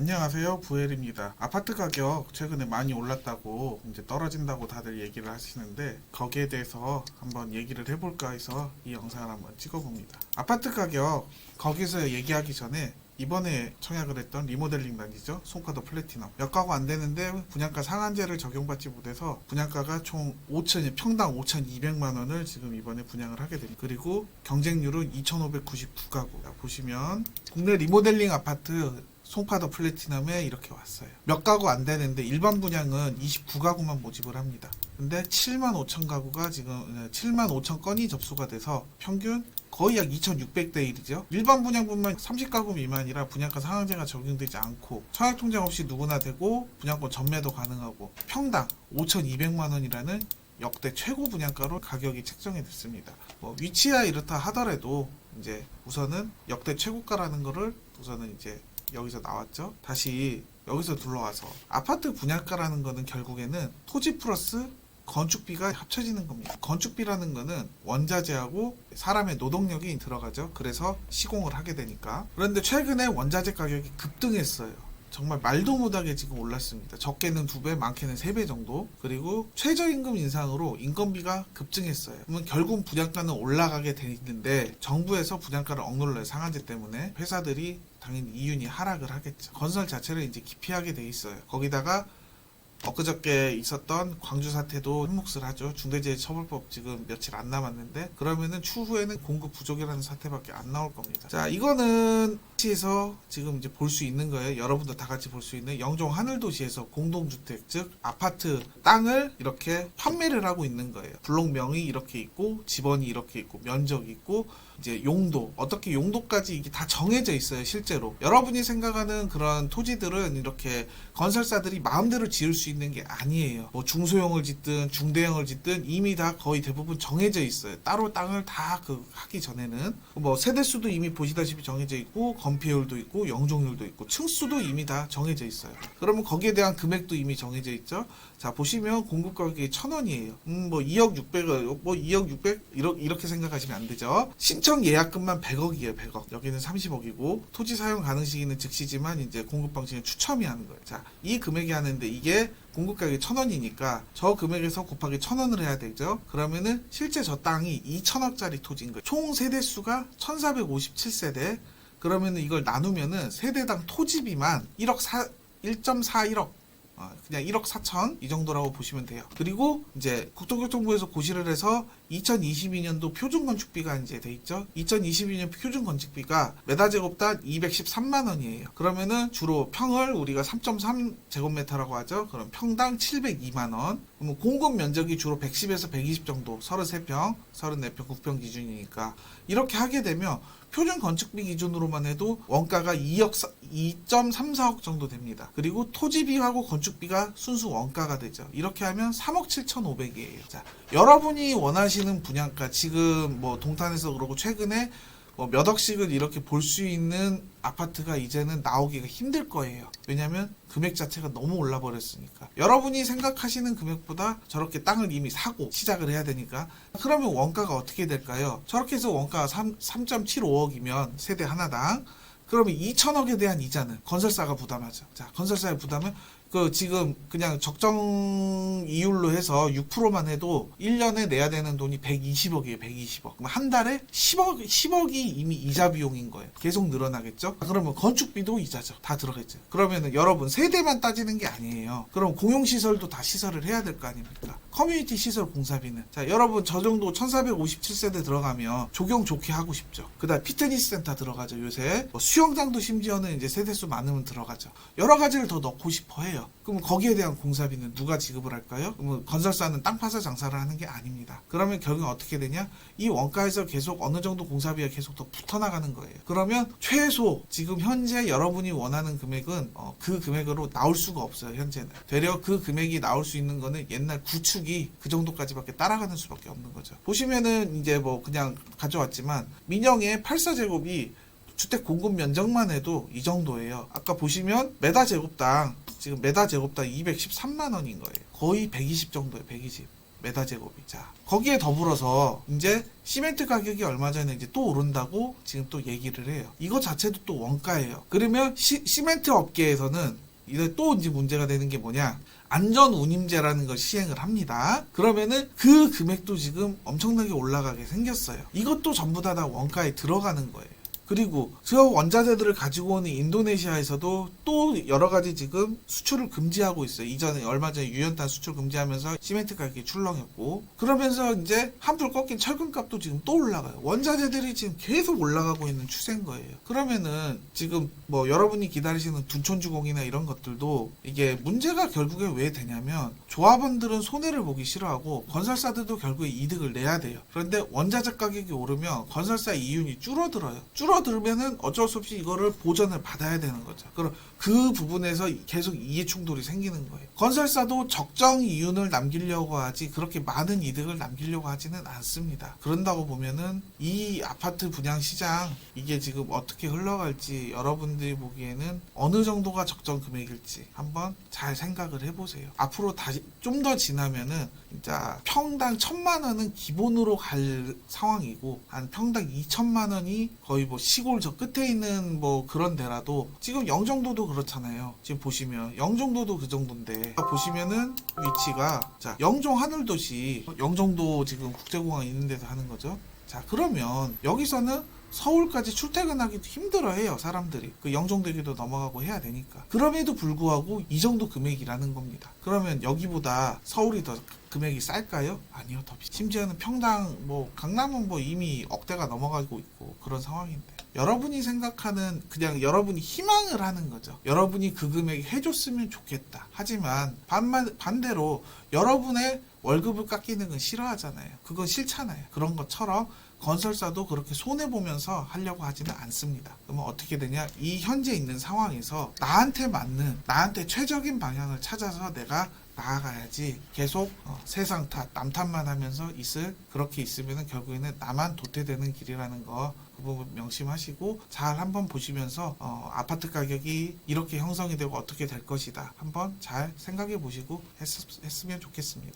안녕하세요, 부엘입니다. 아파트 가격 최근에 많이 올랐다고 이제 떨어진다고 다들 얘기를 하시는데 거기에 대해서 한번 얘기를 해볼까 해서 이 영상을 한번 찍어봅니다. 아파트 가격 거기서 얘기하기 전에 이번에 청약을 했던 리모델링 단지죠. 송파도 플래티넘. 몇 가구 안 되는데 분양가 상한제를 적용받지 못해서 분양가가 총 5천, 평당 5,200만 원을 지금 이번에 분양을 하게 됩니다. 그리고 경쟁률은 2,599가구. 보시면 국내 리모델링 아파트 송파도 플래티넘에 이렇게 왔어요. 몇 가구 안 되는데 일반 분양은 29가구만 모집을 합니다. 근데 7만 5천 가구가 지금 7만 5천 건이 접수가 돼서 평균 거의 약 2,600대 1이죠. 일반 분양분만 30가구 미만이라 분양가 상한제가 적용되지 않고 청약 통장 없이 누구나 되고 분양권 전매도 가능하고 평당 5,200만 원이라는 역대 최고 분양가로 가격이 책정이 됐습니다. 위치야 이렇다 하더라도 이제 우선은 역대 최고가라는 거를 우선은 이제 여기서 나왔죠. 다시 여기서 둘러와서 아파트 분양가라는 거는 결국에는 토지 플러스 건축비가 합쳐지는 겁니다. 건축비라는 거는 원자재하고 사람의 노동력이 들어가죠. 그래서 시공을 하게 되니까. 그런데 최근에 원자재 가격이 급등했어요. 정말 말도 못하게 지금 올랐습니다. 적게는 2배, 많게는 3배 정도. 그리고 최저임금 인상으로 인건비가 급증했어요. 그러면 결국 분양가는 올라가게 돼 있는데 정부에서 분양가를 억눌러요. 상한제 때문에. 회사들이 당연히 이윤이 하락을 하겠죠. 건설 자체를 이제 기피하게 돼 있어요. 거기다가 엊그저께 있었던 광주 사태도 한몫을 하죠. 중대재해처벌법 지금 며칠 안 남았는데 그러면은 추후에는 공급 부족이라는 사태밖에 안 나올 겁니다. 자, 이거는 시에서 지금 이제 볼 수 있는 거예요. 여러분도 다 같이 볼 수 있는 영종 하늘도시에서 공동주택 즉 아파트 땅을 이렇게 판매를 하고 있는 거예요. 블록명이 이렇게 있고 지번이 이렇게 있고 면적이 있고 이제 용도 어떻게 용도까지 이게 다 정해져 있어요. 실제로 여러분이 생각하는 그런 토지들은 이렇게 건설사들이 마음대로 지을 수 있는 게 아니에요. 뭐 중소형을 짓든 중대형을 짓든 이미 다 거의 대부분 정해져 있어요. 따로 땅을 다 하기 전에는 뭐 세대수도 이미 보시다시피 정해져 있고 건폐율도 있고 영종률도 있고 층수도 이미 다 정해져 있어요. 그러면 거기에 대한 금액도 이미 정해져 있죠. 자, 보시면 공급 가격이 1,000원이에요. 뭐 2억 600원, 뭐 2억 600 이렇게 생각하시면 안 되죠. 신청 예약금만 100억이에요. 100억. 여기는 30억이고 토지 사용 가능 시기는 즉시지만 이제 공급 방식은 추첨이 하는 거예요. 자, 이 금액이 하는데 이게 공급 가격이 1,000원이니까 저 금액에서 곱하기 1,000원을 해야 되죠. 그러면은 실제 저 땅이 2,000억짜리 토지인 거예요. 총 세대수가 1,457세대. 그러면은 이걸 나누면은 세대당 토지비만 1.41억 그냥 1억 4천 이 정도라고 보시면 돼요. 그리고 이제 국토교통부에서 고시를 해서 2022년도 표준건축비가 이제 돼 있죠. 2022년 표준건축비가 메다제곱당 213만 원이에요. 그러면은 주로 평을 우리가 3.3제곱미터라고 하죠. 그럼 평당 702만 원. 그러면 공급 면적이 주로 110에서 120 정도, 33평, 34평, 9평 기준이니까 이렇게 하게 되면 표준 건축비 기준으로만 해도 원가가 2.34억 정도 됩니다. 그리고 토지비하고 건축비가 순수 원가가 되죠. 이렇게 하면 3억 7,500이에요. 자, 여러분이 원하시는 분양가 지금 뭐 동탄에서 그러고 최근에 몇 억씩을 이렇게 볼 수 있는 아파트가 이제는 나오기가 힘들 거예요. 왜냐하면 금액 자체가 너무 올라 버렸으니까. 여러분이 생각하시는 금액보다 저렇게 땅을 이미 사고 시작을 해야 되니까. 그러면 원가가 어떻게 될까요? 저렇게 해서 원가가 3.75억이면 세대 하나당 그러면 2천억에 대한 이자는 건설사가 부담하죠. 자, 건설사의 부담은 지금 그냥 적정 이율로 해서 6%만 해도 1년에 내야 되는 돈이 120억이에요. 120억. 그럼 한 달에 10억이 이미 이자 비용인 거예요. 계속 늘어나겠죠? 그러면 건축비도 이자죠. 다 들어가겠죠. 그러면은 여러분 세대만 따지는 게 아니에요. 그럼 공용시설도 다 시설을 해야 될 거 아닙니까? 커뮤니티 시설 공사비는. 자, 여러분 저 정도 1457세대 들어가면 조경 좋게 하고 싶죠. 그 다음 피트니스 센터 들어가죠. 요새 수영장도 심지어는 이제 세대수 많으면 들어가죠. 여러 가지를 더 넣고 싶어 해요. 그럼 거기에 대한 공사비는 누가 지급을 할까요? 그럼 건설사는 땅 파서 장사를 하는 게 아닙니다. 그러면 결국 어떻게 되냐? 이 원가에서 계속 어느 정도 공사비가 계속 더 붙어나가는 거예요. 그러면 최소 지금 현재 여러분이 원하는 금액은 그 금액으로 나올 수가 없어요. 현재는. 되려 그 금액이 나올 수 있는 거는 옛날 구축이 그 정도까지밖에 따라가는 수밖에 없는 거죠. 보시면은 이제 뭐 그냥 가져왔지만 민영의 84제곱이 주택 공급 면적만 해도 이 정도예요. 아까 보시면 메다제곱당 지금 메다제곱당 213만 원인 거예요. 거의 120 정도예요. 120. 메다제곱이. 자, 거기에 더불어서 이제 시멘트 가격이 얼마 전에 이제 또 오른다고 지금 또 얘기를 해요. 이거 자체도 또 원가예요. 그러면 시멘트 업계에서는 이제 또 이제 문제가 되는 게 뭐냐? 안전운임제라는 걸 시행을 합니다. 그러면은 그 금액도 지금 엄청나게 올라가게 생겼어요. 이것도 전부 다 원가에 들어가는 거예요. 그리고 그 원자재들을 가지고 오는 인도네시아에서도 또 여러 가지 지금 수출을 금지하고 있어요. 이전에 얼마 전에 유연탄 수출 금지하면서 시멘트 가격이 출렁였고, 그러면서 이제 한풀 꺾인 철근값도 지금 또 올라가요. 원자재들이 지금 계속 올라가고 있는 추세인 거예요. 그러면은 지금 뭐 여러분이 기다리시는 둔촌주공이나 이런 것들도 이게 문제가 결국에 왜 되냐면, 조합원들은 손해를 보기 싫어하고 건설사들도 결국에 이득을 내야 돼요. 그런데 원자재 가격이 오르면 건설사 이윤이 줄어들어요. 줄어들면은 어쩔 수 없이 이거를 보전을 받아야 되는 거죠. 그럼 그 부분에서 계속 이해 충돌이 생기는 거예요. 건설사도 적정 이윤을 남기려고 하지 그렇게 많은 이득을 남기려고 하지는 않습니다. 그런다고 보면은 이 아파트 분양 시장 이게 지금 어떻게 흘러갈지 여러분들이 보기에는 어느 정도가 적정 금액일지 한번 잘 생각을 해보세요. 앞으로 다시 좀 더 지나면은 진짜 평당 1,000만 원은 기본으로 갈 상황이고, 한 평당 2,000만 원이 거의 뭐 시골 저 끝에 있는 뭐 그런 데라도, 지금 영종도도 그렇잖아요. 지금 보시면 영종도도 그 정도인데, 보시면은 위치가, 자, 영종 하늘도시, 영종도 지금 국제공항 있는 데서 하는 거죠. 자, 그러면 여기서는 서울까지 출퇴근하기도 힘들어해요. 사람들이 그 영종대교도 넘어가고 해야 되니까. 그럼에도 불구하고 이 정도 금액이라는 겁니다. 그러면 여기보다 서울이 더 금액이 쌀까요? 아니요, 더 비싸. 심지어는 평당 뭐 강남은 뭐 이미 억대가 넘어가고 있고 그런 상황인데, 여러분이 생각하는, 그냥 여러분이 희망을 하는 거죠. 여러분이 그 금액 해줬으면 좋겠다. 하지만 반대로 여러분의 월급을 깎이는 건 싫어하잖아요. 그건 싫잖아요. 그런 것처럼 건설사도 그렇게 손해보면서 하려고 하지는 않습니다. 그러면 어떻게 되냐? 이 현재 있는 상황에서 나한테 맞는, 나한테 최적인 방향을 찾아서 내가 나아가야지, 계속 세상 탓, 남 탓만 하면서 그렇게 있으면 결국에는 나만 도태되는 길이라는 거, 그 부분 명심하시고 잘 한번 보시면서 아파트 가격이 이렇게 형성이 되고 어떻게 될 것이다 한번 잘 생각해 보시고 했으면 좋겠습니다.